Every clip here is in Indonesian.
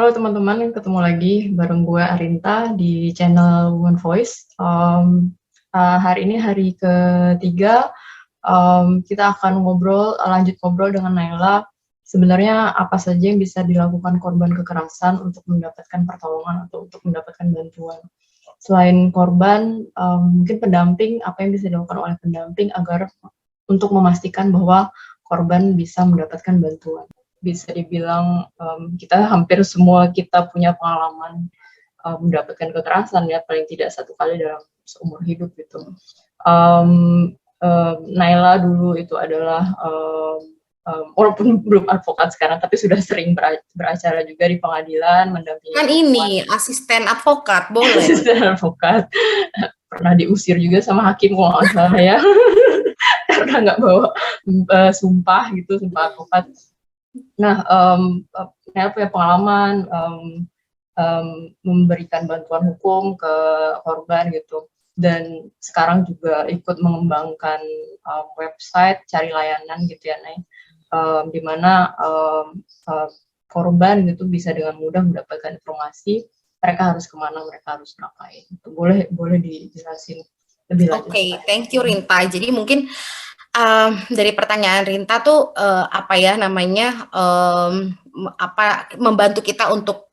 Halo teman-teman, ketemu lagi bareng gue Arinta di channel Women Voice. Hari ini hari ketiga, kita akan lanjut ngobrol dengan Naila. Sebenarnya apa saja yang bisa dilakukan korban kekerasan untuk mendapatkan pertolongan atau untuk mendapatkan bantuan. Selain korban, mungkin pendamping, apa yang bisa dilakukan oleh pendamping agar untuk memastikan bahwa korban bisa mendapatkan bantuan. Bisa dibilang kita hampir semua kita punya pengalaman mendapatkan kekerasan ya, paling tidak satu kali dalam seumur hidup gitu. Naila dulu itu adalah walaupun belum advokat sekarang, tapi sudah sering beracara juga di pengadilan, mendampingi Kan ini asisten advokat, boleh. asisten advokat. Pernah diusir juga sama hakim kalau nggak salah ya, karena nggak bawa sumpah advokat. Nah, saya punya pengalaman memberikan bantuan hukum ke korban gitu, dan sekarang juga ikut mengembangkan website cari layanan gitu ya, Nay, di mana korban gitu bisa dengan mudah mendapatkan informasi mereka harus kemana, mereka harus ngapain. Itu boleh dijelasin lebih lanjut. Oke, thank you Rinta. Jadi mungkin dari pertanyaan Rinta tuh apa ya namanya membantu kita untuk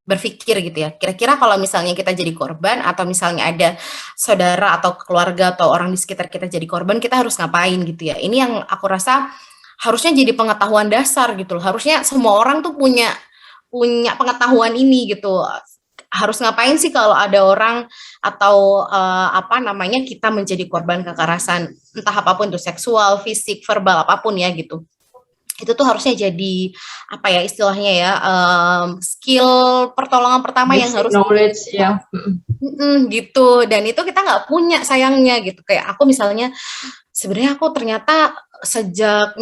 berpikir gitu ya. Kira-kira kalau misalnya kita jadi korban atau misalnya ada saudara atau keluarga atau orang di sekitar kita jadi korban, kita harus ngapain gitu ya. Ini yang aku rasa harusnya jadi pengetahuan dasar gitu loh. Harusnya semua orang tuh punya punya pengetahuan ini gitu. Harus ngapain sih kalau ada orang atau kita menjadi korban kekerasan entah apapun itu, seksual, fisik, verbal, apapun ya gitu. Itu tuh harusnya jadi apa ya istilahnya ya, skill pertolongan pertama yang Basic harus knowledge ya. gitu. Dan itu kita nggak punya sayangnya gitu. Kayak aku misalnya sebenarnya aku ternyata sejak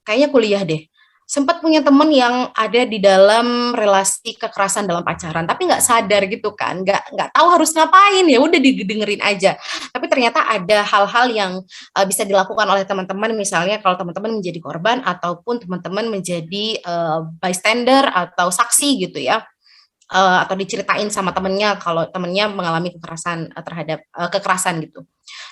kayaknya kuliah deh, sempat punya temen yang ada di dalam relasi kekerasan dalam pacaran, tapi nggak sadar gitu kan, nggak tahu harus ngapain, ya udah didengerin aja. Tapi ternyata ada hal-hal yang bisa dilakukan oleh teman-teman, misalnya kalau teman-teman menjadi korban ataupun teman-teman menjadi bystander atau saksi gitu ya, atau diceritain sama temennya kalau temennya mengalami kekerasan terhadap kekerasan gitu.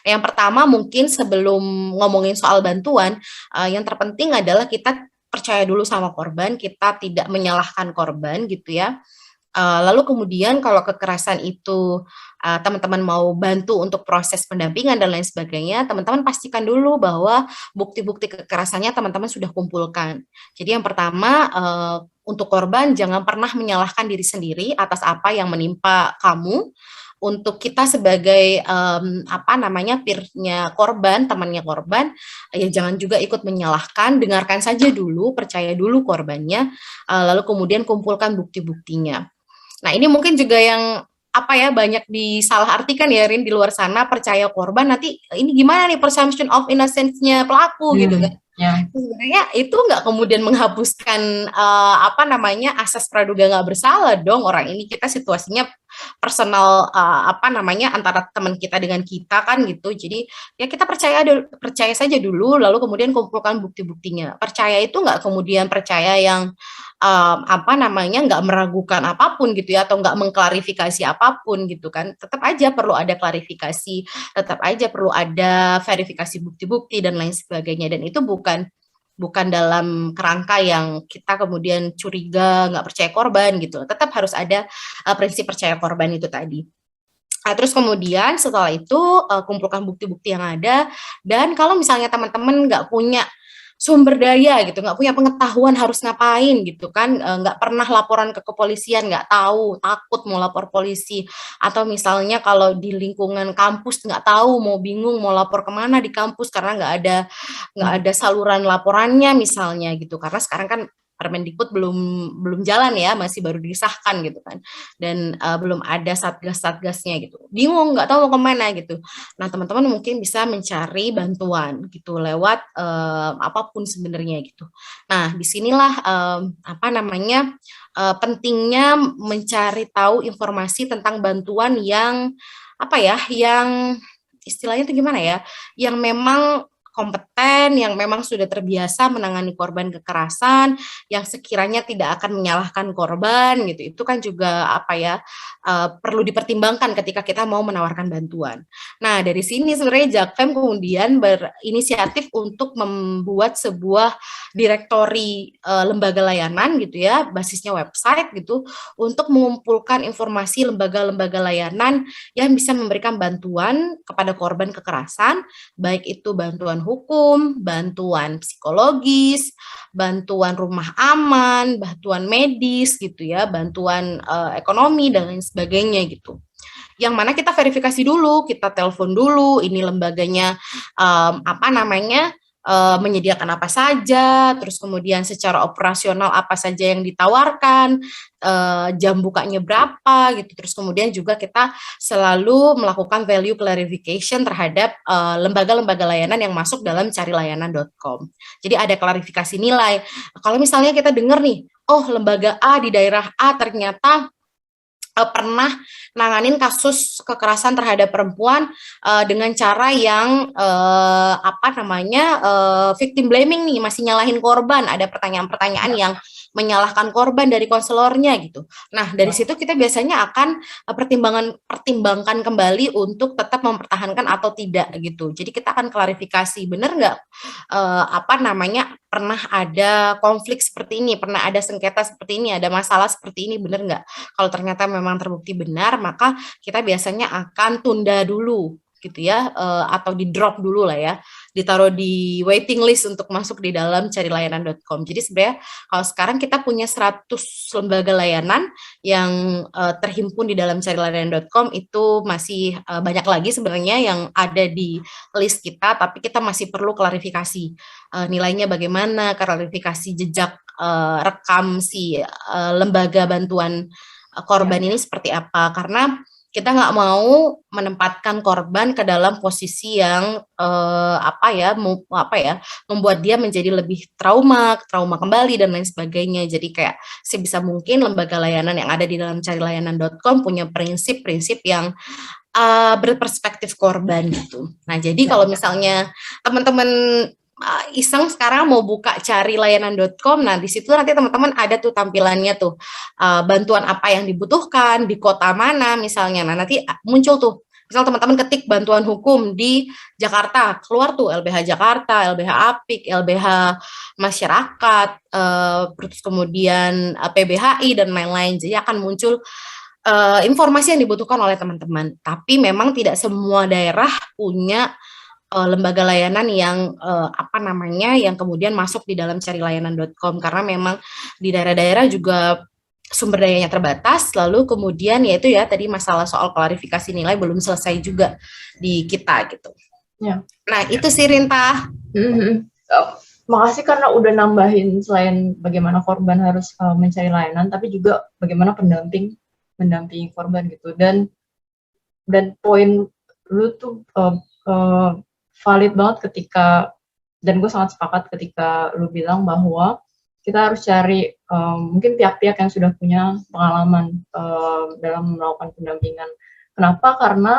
Yang pertama mungkin sebelum ngomongin soal bantuan, yang terpenting adalah kita percaya dulu sama korban, kita tidak menyalahkan korban gitu ya. Lalu kemudian kalau kekerasan itu teman-teman mau bantu untuk proses pendampingan dan lain sebagainya, teman-teman pastikan dulu bahwa bukti-bukti kekerasannya teman-teman sudah kumpulkan. Jadi yang pertama untuk korban jangan pernah menyalahkan diri sendiri atas apa yang menimpa kamu. Untuk kita sebagai peernya korban, temannya korban, ya jangan juga ikut menyalahkan, dengarkan saja dulu, percaya dulu korbannya, lalu kemudian kumpulkan bukti-buktinya. Nah, ini mungkin juga yang banyak disalahartikan ya Rin di luar sana, percaya korban nanti ini gimana nih presumption of innocence-nya pelaku gitu kan. Ya. Sebenarnya itu nggak kemudian menghapuskan asas praduga nggak bersalah dong. Orang ini kita situasinya personal antara teman kita dengan kita kan gitu. Jadi ya kita percaya saja dulu, lalu kemudian kumpulkan bukti-buktinya. Percaya itu nggak kemudian percaya yang nggak meragukan apapun gitu ya, atau nggak mengklarifikasi apapun gitu kan. Tetap aja perlu ada klarifikasi, tetap aja perlu ada verifikasi bukti-bukti dan lain sebagainya. Dan itu bukan dalam kerangka yang kita kemudian curiga, nggak percaya korban gitu. Tetap harus ada prinsip percaya korban itu tadi. Terus kemudian setelah itu kumpulkan bukti-bukti yang ada, dan kalau misalnya teman-teman nggak punya sumber daya gitu, nggak punya pengetahuan harus ngapain gitu kan, nggak pernah laporan ke kepolisian, nggak tahu, takut mau lapor polisi, atau misalnya kalau di lingkungan kampus nggak tahu, mau bingung mau lapor kemana di kampus karena nggak ada saluran laporannya misalnya gitu, karena sekarang kan Permendikbud belum jalan ya, masih baru disahkan gitu kan, dan belum ada satgas-satgasnya gitu, bingung nggak tahu mau kemana gitu. Nah teman-teman mungkin bisa mencari bantuan gitu lewat apapun sebenarnya gitu. Nah disinilah pentingnya mencari tahu informasi tentang bantuan yang yang istilahnya itu gimana ya, yang memang kompeten, dosen yang memang sudah terbiasa menangani korban kekerasan, yang sekiranya tidak akan menyalahkan korban gitu. Itu kan juga apa ya, perlu dipertimbangkan ketika kita mau menawarkan bantuan. Nah, dari sini sebenarnya Jakfem kemudian berinisiatif untuk membuat sebuah direktori lembaga layanan gitu ya, basisnya website gitu, untuk mengumpulkan informasi lembaga-lembaga layanan yang bisa memberikan bantuan kepada korban kekerasan, baik itu bantuan hukum, bantuan psikologis, bantuan rumah aman, bantuan medis gitu ya, bantuan ekonomi dan lain sebagainya gitu. Yang mana kita verifikasi dulu, kita telepon dulu, ini lembaganya apa namanya, menyediakan apa saja, terus kemudian secara operasional apa saja yang ditawarkan, jam bukanya berapa gitu, terus kemudian juga kita selalu melakukan value clarification terhadap lembaga-lembaga layanan yang masuk dalam carilayanan.com. Jadi ada klarifikasi nilai. Kalau misalnya kita dengar nih, oh lembaga A di daerah A ternyata pernah nanganin kasus kekerasan terhadap perempuan dengan cara yang apa namanya victim blaming nih, masih nyalahin korban, ada pertanyaan-pertanyaan yang menyalahkan korban dari konselornya gitu. Nah, dari situ kita biasanya akan pertimbangkan kembali untuk tetap mempertahankan atau tidak gitu. Jadi kita akan klarifikasi, benar nggak apa namanya pernah ada konflik seperti ini, pernah ada sengketa seperti ini, ada masalah seperti ini, benar nggak? Kalau ternyata memang terbukti benar, maka kita biasanya akan tunda dulu gitu ya, atau di drop dulu lah ya, ditaruh di waiting list untuk masuk di dalam carilayanan.com. Jadi sebenarnya kalau sekarang kita punya 100 lembaga layanan yang terhimpun di dalam carilayanan.com, itu masih banyak lagi sebenarnya yang ada di list kita, tapi kita masih perlu klarifikasi nilainya bagaimana, klarifikasi jejak rekam si lembaga bantuan korban ini seperti apa, karena kita nggak mau menempatkan korban ke dalam posisi yang apa ya membuat dia menjadi lebih trauma kembali dan lain sebagainya. Jadi kayak sebisa mungkin lembaga layanan yang ada di dalam carilayanan.com punya prinsip-prinsip yang berperspektif korban gitu. Nah, jadi kalau misalnya teman-teman iseng sekarang mau buka carilayanan.com, nah di situ nanti teman-teman ada tuh tampilannya tuh bantuan apa yang dibutuhkan di kota mana misalnya. Nah, nanti muncul tuh misal teman-teman ketik bantuan hukum di Jakarta, keluar tuh LBH Jakarta, LBH Apik, LBH Masyarakat, terus kemudian PBHI dan lain-lain. Jadi akan muncul informasi yang dibutuhkan oleh teman-teman. Tapi memang tidak semua daerah punya lembaga layanan yang apa namanya yang kemudian masuk di dalam carilayanan.com, karena memang di daerah-daerah juga sumber dayanya terbatas, lalu kemudian yaitu ya tadi masalah soal klarifikasi nilai belum selesai juga di kita gitu. Ya. Nah itu sih Rinta. Makasih karena udah nambahin selain bagaimana korban harus mencari layanan, tapi juga bagaimana mendampingi korban gitu, dan poin lu tuh valid banget ketika, dan gue sangat sepakat ketika lu bilang bahwa kita harus cari mungkin pihak-pihak yang sudah punya pengalaman dalam melakukan pendampingan. Kenapa? Karena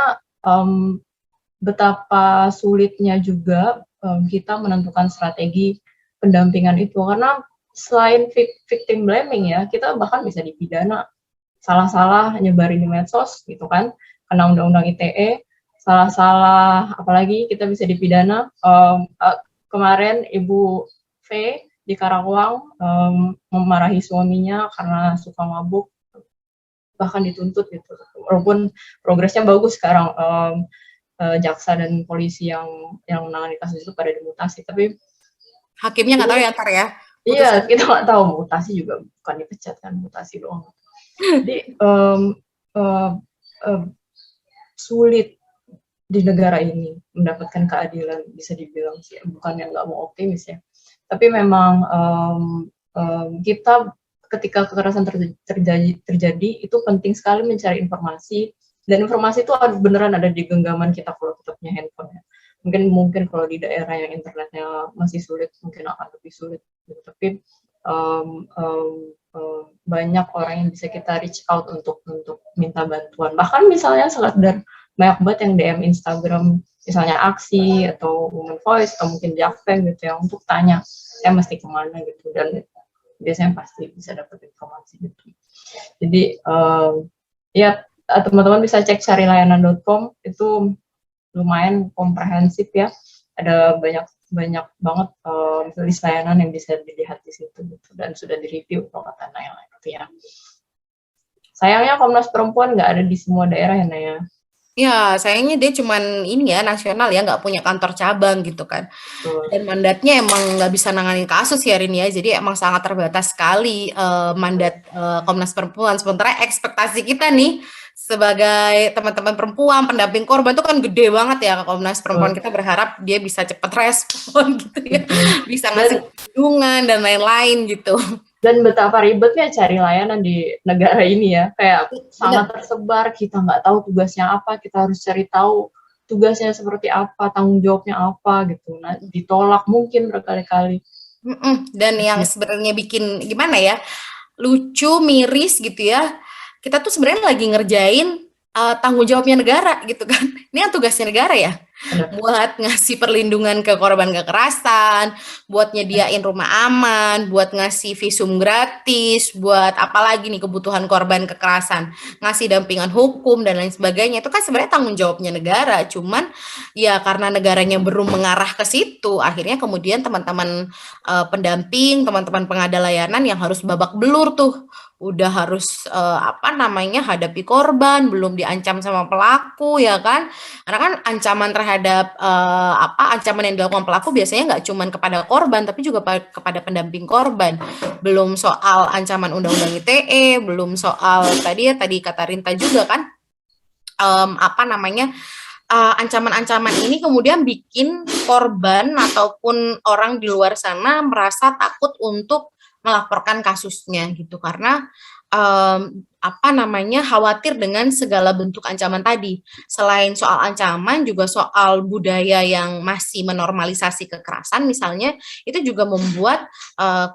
betapa sulitnya juga kita menentukan strategi pendampingan itu, karena selain victim blaming ya, kita bahkan bisa dipidana salah-salah nyebarin di medsos gitu kan, kena undang-undang ITE, salah-salah apalagi kita bisa dipidana. Kemarin Ibu V di Karawang memarahi suaminya karena suka mabuk, bahkan dituntut gitu, walaupun progresnya bagus sekarang, jaksa dan polisi yang menangani kasus itu pada dimutasi, tapi hakimnya nggak tahu ya Tar ya. Iya, kita nggak tahu, mutasi juga bukan dipecat kan, mutasi doang. Jadi sulit di negara ini mendapatkan keadilan, bisa dibilang sih, bukan yang nggak mau optimis ya, tapi memang kita ketika kekerasan terjadi itu penting sekali mencari informasi, dan informasi itu harus beneran ada di genggaman kita kalau kita punya handphone ya. Mungkin kalau di daerah yang internetnya masih sulit mungkin akan lebih sulit gitu. Tapi banyak orang yang bisa kita reach out untuk minta bantuan, bahkan misalnya sekedar banyak banget yang DM Instagram misalnya aksi atau Women Voice atau mungkin Jakfem gitu ya, untuk tanya saya mesti kemana gitu, dan biasanya pasti bisa dapat informasi gitu. Jadi ya teman-teman bisa cek carilayanan.com, itu lumayan komprehensif ya, ada banyak banget list layanan yang bisa dilihat di situ gitu, dan sudah direview kata Naya gitu ya. Sayangnya Komnas Perempuan nggak ada di semua daerah ya Naya. Ya, sayangnya dia cuman ini ya, nasional ya, nggak punya kantor cabang gitu kan. Betul. Dan mandatnya emang nggak bisa nanganin kasus ya Rin ya, jadi emang sangat terbatas sekali mandat Komnas Perempuan. Sementara ekspektasi kita nih sebagai teman-teman perempuan, pendamping korban itu kan gede banget ya Komnas Perempuan. Betul. Kita berharap dia bisa cepat respon gitu ya, Betul. bisa ngasih perlindungan dan lain-lain gitu. Dan betapa ribetnya cari layanan di negara ini ya, kayak sangat Benar. tersebar, kita nggak tahu tugasnya apa, kita harus cari tahu tugasnya seperti apa, tanggung jawabnya apa gitu. Nah, ditolak mungkin berkali-kali. Dan yang sebenarnya bikin gimana ya, lucu, miris gitu ya. Kita tuh sebenarnya lagi ngerjain tanggung jawabnya negara gitu kan. Ini yang tugasnya negara ya. Benar. Buat ngasih perlindungan ke korban kekerasan, buat nyediain rumah aman, buat ngasih visum gratis, buat apalagi nih kebutuhan korban kekerasan, ngasih dampingan hukum dan lain sebagainya. Itu kan sebenarnya tanggung jawabnya negara. Cuman ya karena negaranya belum mengarah ke situ, akhirnya kemudian teman-teman pendamping, teman-teman pengada layanan yang harus babak belur tuh, udah harus hadapi korban, belum diancam sama pelaku ya kan, karena kan ancaman terhadap ancaman yang dilakukan pelaku biasanya nggak cuma kepada korban tapi juga kepada pendamping korban, belum soal ancaman undang-undang ITE, belum soal tadi kata Rinta juga kan ancaman-ancaman ini kemudian bikin korban ataupun orang di luar sana merasa takut untuk melaporkan kasusnya gitu, karena khawatir dengan segala bentuk ancaman tadi. Selain soal ancaman, juga soal budaya yang masih menormalisasi kekerasan misalnya, itu juga membuat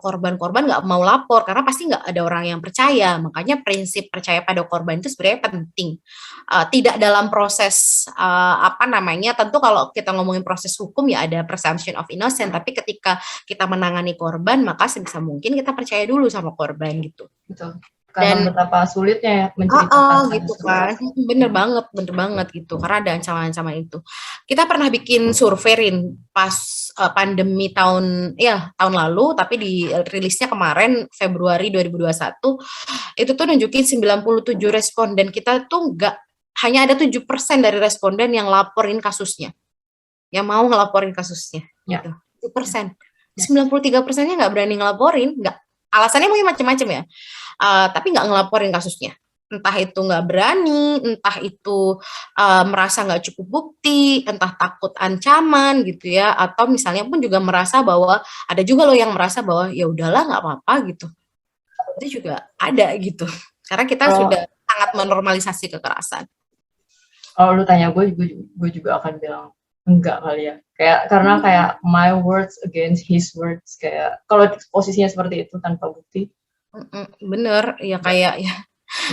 korban-korban nggak mau lapor karena pasti nggak ada orang yang percaya. Makanya prinsip percaya pada korban itu sebenarnya penting. Tidak dalam proses tentu kalau kita ngomongin proses hukum ya ada presumption of innocent, tapi ketika kita menangani korban maka sebisa mungkin kita percaya dulu sama korban gitu. Betul. Karena Dan betapa sulitnya ya menceritakan gitu kan, bener banget gitu, karena ada ancaman-ancaman itu. Kita pernah bikin survei pas pandemi tahun lalu, tapi di rilisnya kemarin Februari 2021, itu tuh nunjukin 97 responden kita tuh hanya ada 7% dari responden yang laporin kasusnya, yang mau ngelaporin kasusnya ya. gitu. 7%. 93%-nya nggak berani ngelaporin, alasannya mungkin macam-macam ya. Tapi nggak ngelaporin kasusnya, entah itu nggak berani, entah itu merasa nggak cukup bukti, entah takut ancaman gitu ya, atau misalnya pun juga merasa bahwa ada juga loh yang merasa bahwa ya udahlah nggak apa-apa gitu, itu juga ada gitu, karena kita sudah sangat menormalisasi kekerasan. Kalau lu tanya gue juga akan bilang enggak kali ya, karena kayak my words against his words, kayak kalau posisinya seperti itu tanpa bukti. Bener ya, kayak ya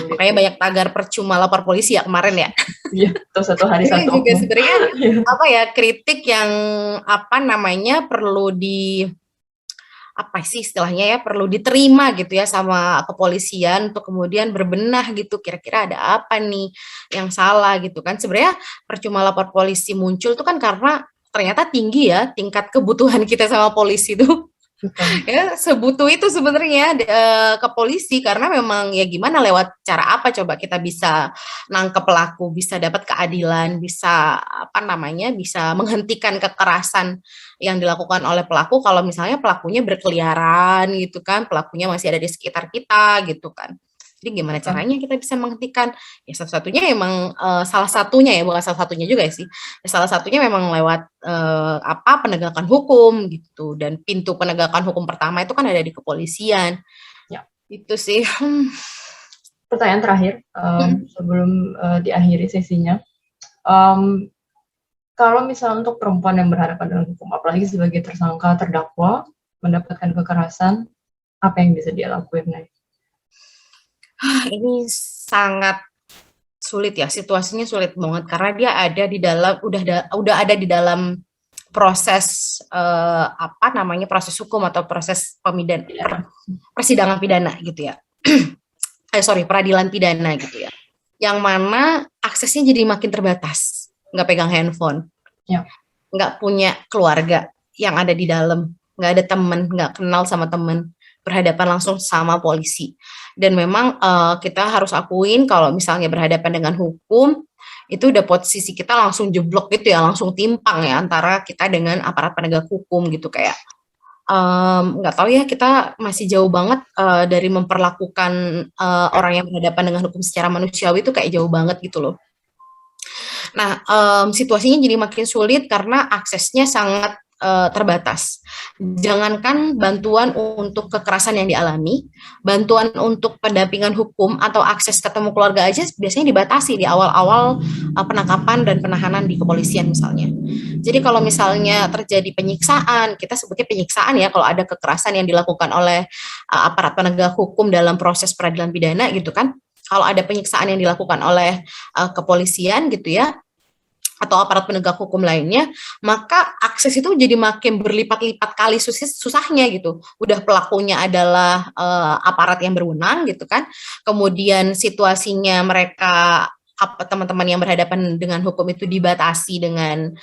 makanya banyak tagar percuma lapor polisi ya kemarin ya. Iya, atau satu hari ini satu juga sebenarnya kritik yang perlu istilahnya ya, perlu diterima gitu ya sama kepolisian untuk kemudian berbenah gitu, kira-kira ada apa nih yang salah gitu kan. Sebenarnya percuma lapor polisi muncul tuh kan karena ternyata tinggi ya tingkat kebutuhan kita sama polisi tuh. Ya sebutuh itu sebenarnya ke polisi, karena memang ya gimana, lewat cara apa coba kita bisa nangkep pelaku, bisa dapat keadilan, bisa bisa menghentikan kekerasan yang dilakukan oleh pelaku kalau misalnya pelakunya berkeliaran gitu kan, pelakunya masih ada di sekitar kita gitu kan. Jadi gimana caranya kita bisa menghentikan? Ya satu-satunya emang salah satunya ya, bukan salah satunya juga sih. Ya, salah satunya memang lewat penegakan hukum gitu. Dan pintu penegakan hukum pertama itu kan ada di kepolisian. Ya. Itu sih. Pertanyaan terakhir sebelum diakhiri sesinya. Kalau misalnya untuk perempuan yang berhadapan dengan hukum, apalagi sebagai tersangka, terdakwa, mendapatkan kekerasan, apa yang bisa dia lakuin? Ini sangat sulit ya, situasinya sulit banget karena dia ada di dalam udah ada di dalam proses apa namanya proses hukum atau proses persidangan pidana gitu ya. Sorry, peradilan pidana gitu ya. Yang mana aksesnya jadi makin terbatas, nggak pegang handphone, Ya. nggak punya keluarga yang ada di dalam, nggak ada teman, nggak kenal sama teman, berhadapan langsung sama polisi. Dan memang kita harus akuin kalau misalnya berhadapan dengan hukum, itu udah posisi kita langsung jeblok gitu ya, langsung timpang ya antara kita dengan aparat penegak hukum gitu kayak nggak tahu ya kita masih jauh banget dari memperlakukan orang yang berhadapan dengan hukum secara manusiawi itu kayak jauh banget gitu loh. Nah, situasinya jadi makin sulit karena aksesnya sangat terbatas. Jangankan bantuan untuk kekerasan yang dialami, bantuan untuk pendampingan hukum atau akses ketemu keluarga aja biasanya dibatasi di awal-awal penangkapan dan penahanan di kepolisian misalnya. Jadi kalau misalnya terjadi penyiksaan, kita sebutnya penyiksaan ya kalau ada kekerasan yang dilakukan oleh aparat penegak hukum dalam proses peradilan pidana gitu kan. Kalau ada penyiksaan yang dilakukan oleh kepolisian gitu ya, atau aparat penegak hukum lainnya, maka akses itu jadi makin berlipat-lipat kali susahnya gitu. Udah pelakunya adalah aparat yang berwenang gitu kan. Kemudian situasinya mereka teman-teman yang berhadapan dengan hukum itu dibatasi dengan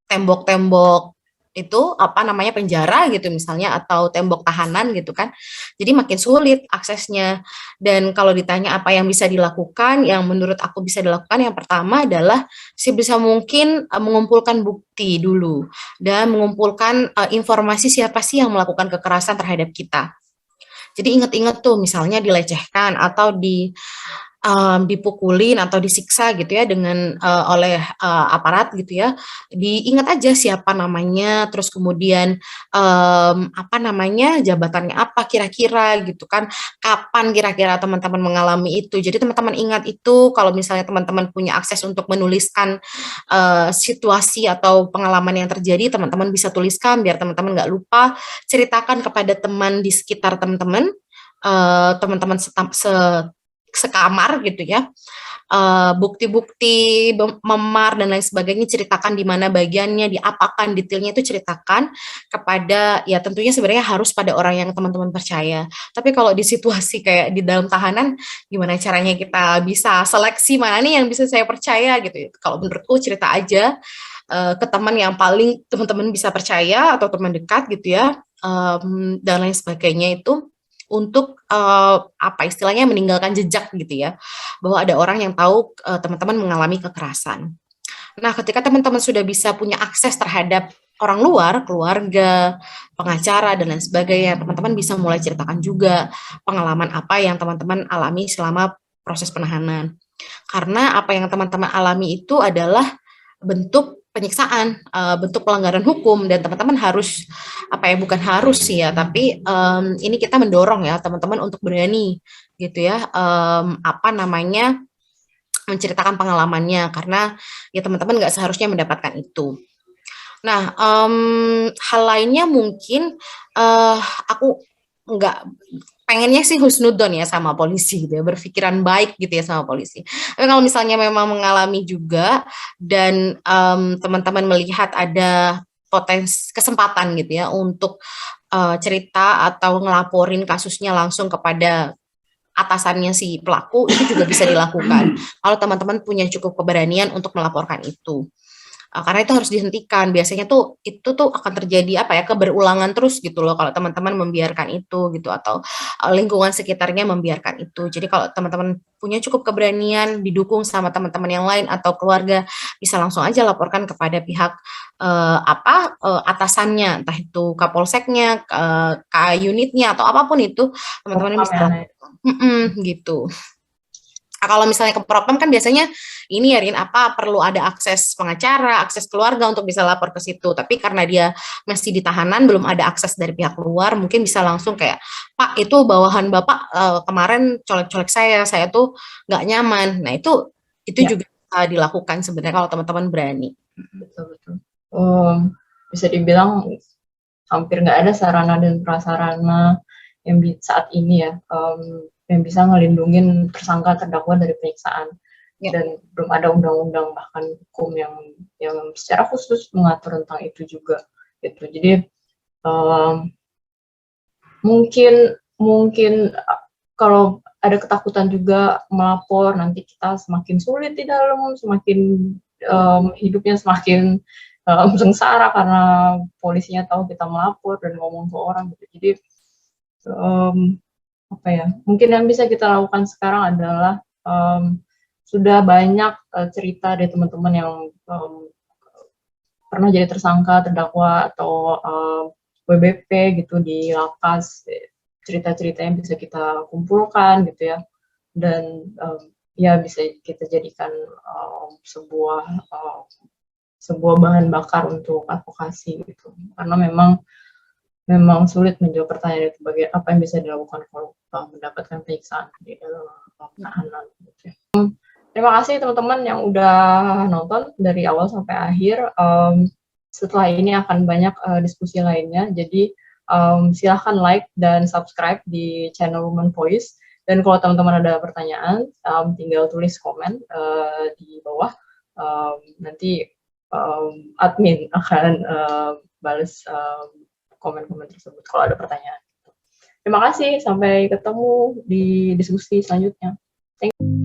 tembok-tembok itu apa namanya penjara gitu misalnya atau tembok tahanan gitu kan. Jadi makin sulit aksesnya. Dan kalau ditanya apa yang bisa dilakukan, yang menurut aku bisa dilakukan yang pertama adalah sebisa mungkin mengumpulkan bukti dulu dan mengumpulkan informasi siapa sih yang melakukan kekerasan terhadap kita. Jadi ingat-ingat tuh misalnya dilecehkan atau dipukulin atau disiksa gitu ya dengan oleh aparat gitu ya, diingat aja siapa namanya, terus kemudian apa namanya jabatannya apa kira-kira gitu kan, kapan kira-kira teman-teman mengalami itu. Jadi teman-teman ingat itu kalau misalnya teman-teman punya akses untuk menuliskan situasi atau pengalaman yang terjadi, teman-teman bisa tuliskan biar teman-teman nggak lupa, ceritakan kepada teman di sekitar teman-teman, teman-teman sekamar gitu ya, bukti-bukti memar dan lain sebagainya, ceritakan di mana bagiannya, diapakan, detailnya itu ceritakan kepada ya tentunya sebenarnya harus pada orang yang teman-teman percaya. Tapi kalau di situasi kayak di dalam tahanan, gimana caranya kita bisa seleksi mana nih yang bisa saya percaya gitu. Kalau menurutku cerita aja ke teman yang paling teman-teman bisa percaya atau teman dekat gitu ya, dan lain sebagainya itu untuk apa istilahnya meninggalkan jejak gitu ya, bahwa ada orang yang tahu teman-teman mengalami kekerasan. Nah, ketika teman-teman sudah bisa punya akses terhadap orang luar, keluarga, pengacara dan lain sebagainya, teman-teman bisa mulai ceritakan juga pengalaman apa yang teman-teman alami selama proses penahanan. Karena apa yang teman-teman alami itu adalah bentuk penyiksaan, bentuk pelanggaran hukum dan teman-teman harus apa ya bukan harus sih ya tapi ini kita mendorong ya teman-teman untuk berani gitu ya apa namanya menceritakan pengalamannya karena ya teman-teman nggak seharusnya mendapatkan itu. Nah hal lainnya mungkin aku nggak pengennya sih husnudon ya sama polisi gitu ya, berpikiran baik gitu ya sama polisi. Tapi kalau misalnya memang mengalami juga dan teman-teman melihat ada potensi kesempatan gitu ya untuk cerita atau ngelaporin kasusnya langsung kepada atasannya si pelaku itu juga bisa dilakukan. Kalau teman-teman punya cukup keberanian untuk melaporkan itu. Karena itu harus dihentikan. Biasanya tuh itu tuh akan terjadi apa ya keberulangan terus gitu loh kalau teman-teman membiarkan itu gitu atau lingkungan sekitarnya membiarkan itu. Jadi kalau teman-teman punya cukup keberanian didukung sama teman-teman yang lain atau keluarga bisa langsung aja laporkan kepada pihak atasannya, entah itu kapolseknya, unitnya atau apapun itu teman-teman bisa lakukan. Gitu. Kalau misalnya ke propam kan biasanya ini ya Rin apa perlu ada akses pengacara, akses keluarga untuk bisa lapor ke situ. Tapi karena dia masih di tahanan belum ada akses dari pihak luar, mungkin bisa langsung kayak Pak itu bawahan Bapak kemarin colek-colek saya tuh nggak nyaman. Nah itu ya juga bisa dilakukan sebenarnya kalau teman-teman berani. Betul. Bisa dibilang hampir nggak ada sarana dan prasarana yang saat ini ya yang bisa ngelindungin tersangka terdakwa dari penyiksaan. Ya. Dan belum ada undang-undang bahkan hukum yang secara khusus mengatur tentang itu juga gitu. Jadi mungkin kalau ada ketakutan juga melapor, nanti kita semakin sulit di dalam, semakin hidupnya semakin sengsara karena polisinya tahu kita melapor dan ngomong ke orang gitu. Jadi apa ya? Mungkin yang bisa kita lakukan sekarang adalah sudah banyak cerita dari teman-teman yang pernah jadi tersangka, terdakwa atau WBP gitu di lapas, cerita-cerita yang bisa kita kumpulkan gitu ya, dan ya bisa kita jadikan sebuah bahan bakar untuk advokasi gitu, karena memang sulit menjawab pertanyaan itu, apa yang bisa dilakukan kalau mendapatkan penyiksaan di dalam tahanan gitu ya. Terima kasih teman-teman yang udah nonton dari awal sampai akhir. Setelah ini akan banyak diskusi lainnya, jadi silahkan like dan subscribe di channel Women Voice. Dan kalau teman-teman ada pertanyaan, tinggal tulis komen di bawah. Nanti admin akan balas komen-komen tersebut kalau ada pertanyaan. Terima kasih, sampai ketemu di diskusi selanjutnya. Thank you.